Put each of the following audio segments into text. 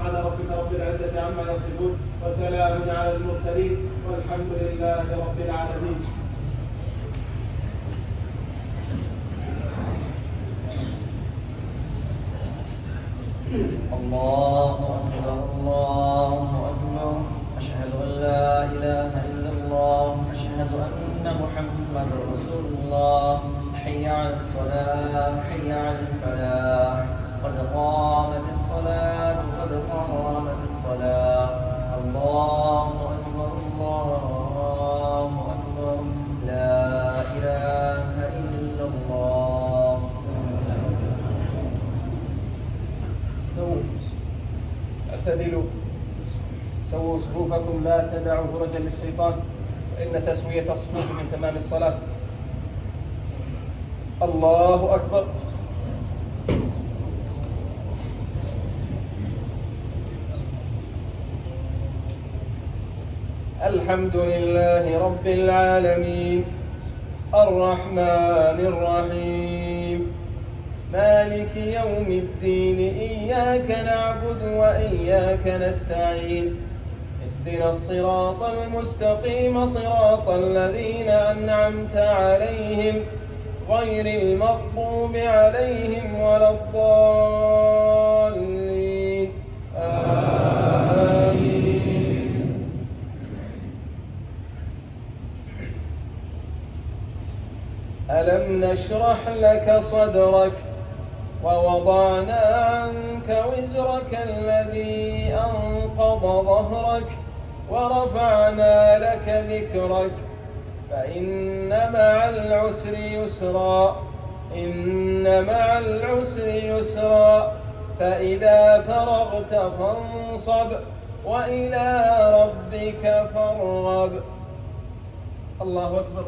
سبحان ربك رب العزة عما يصفون وسلام على المرسلين والحمد لله رب العالمين. الله أكبر الله أكبر، أشهد أن لا إله إلا الله، أشهد أن محمدا رسول الله. حي على الصلاة حي على الفلاح، قد قامت الصلاة قد قامت الصلاة. الله أكبر الله أكبر، لا إله إلا الله. استووا اعتدلوا، سووا صفوفكم، لا تدعوا فرجا للشيطان، فإن تسوية الصفوف من تمام الصلاة. الله أكبر. الحمد لله رب العالمين الرحمن الرحيم مالك يوم الدين، إياك نعبد وإياك نستعين، اهدنا الصراط المستقيم صراط الذين أنعمت عليهم غير المغضوب عليهم ولا الضالين آمين. ألم نشرح لك صدرك ووضعنا عنك وزرك الذي أنقض ظهرك ورفعنا لك ذكرك، فإن مع العسر يسرا، إن مع العسر يسرا، فإذا فرغت فانصب وإلى ربك فارغب. الله أكبر.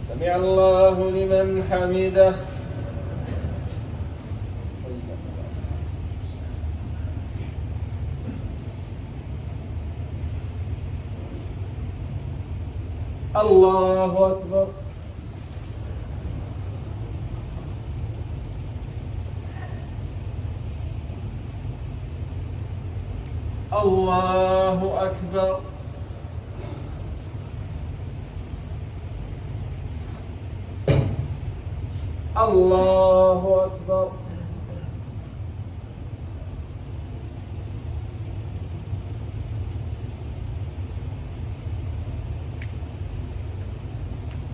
سمع الله لمن حمده. الله أكبر. الله أكبر. الله أكبر.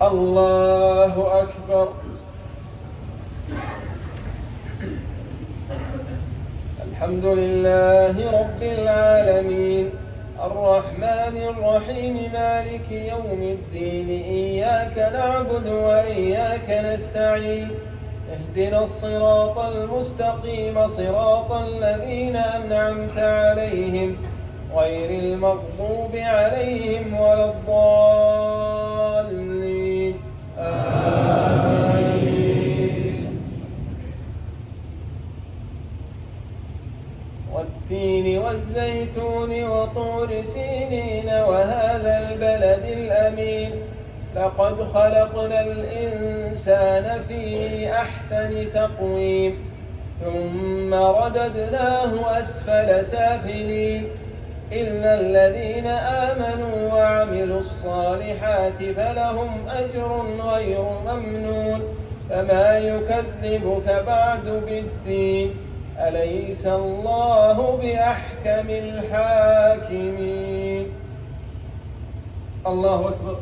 الله أكبر. الحمد لله رب العالمين الرحمن الرحيم مالك يوم الدين، إياك نعبد وإياك نستعين، اهدنا الصراط المستقيم صراط الذين أنعمت عليهم غير المغضوب عليهم ولا الضالين آمين. والتين والزيتون وطور سينين وهذا البلد الأمين، لقد خلقنا الإنسان في أحسن تقويم، ثم رددناه أسفل سافلين، إلا الذين آمنوا وعملوا الصالحات فلهم أجر غير ممنون. فما يكذبك بعد بالدين، أليس الله بأحكم الحاكمين. الله أكبر.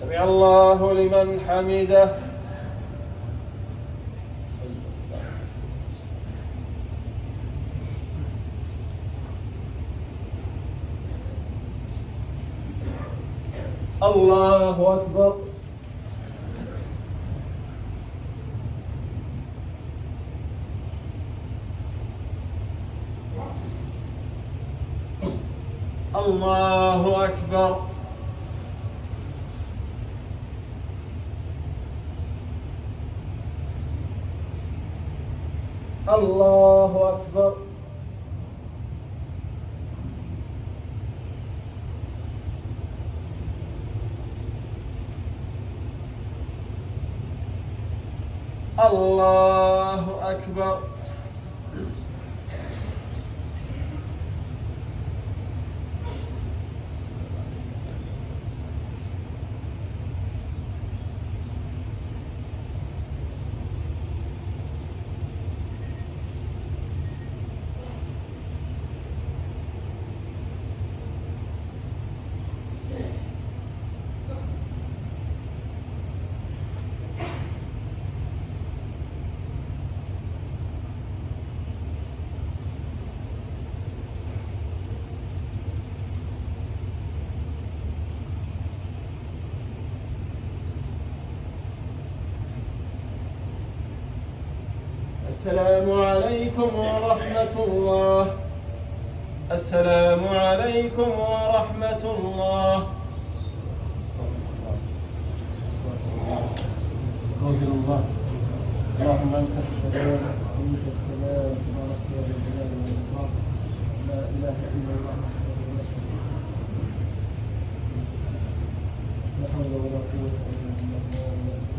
سمع الله لمن حمده. الله أكبر. الله أكبر. الله أكبر. الله أكبر. السلام عليكم ورحمة الله. السلام عليكم ورحمة الله. استغفر الله. اللهم أنت السلام ومنك السلام ونصر بالجلال والإكرام. لا إله إلا الله لا حول ولا قوة إلا بالله.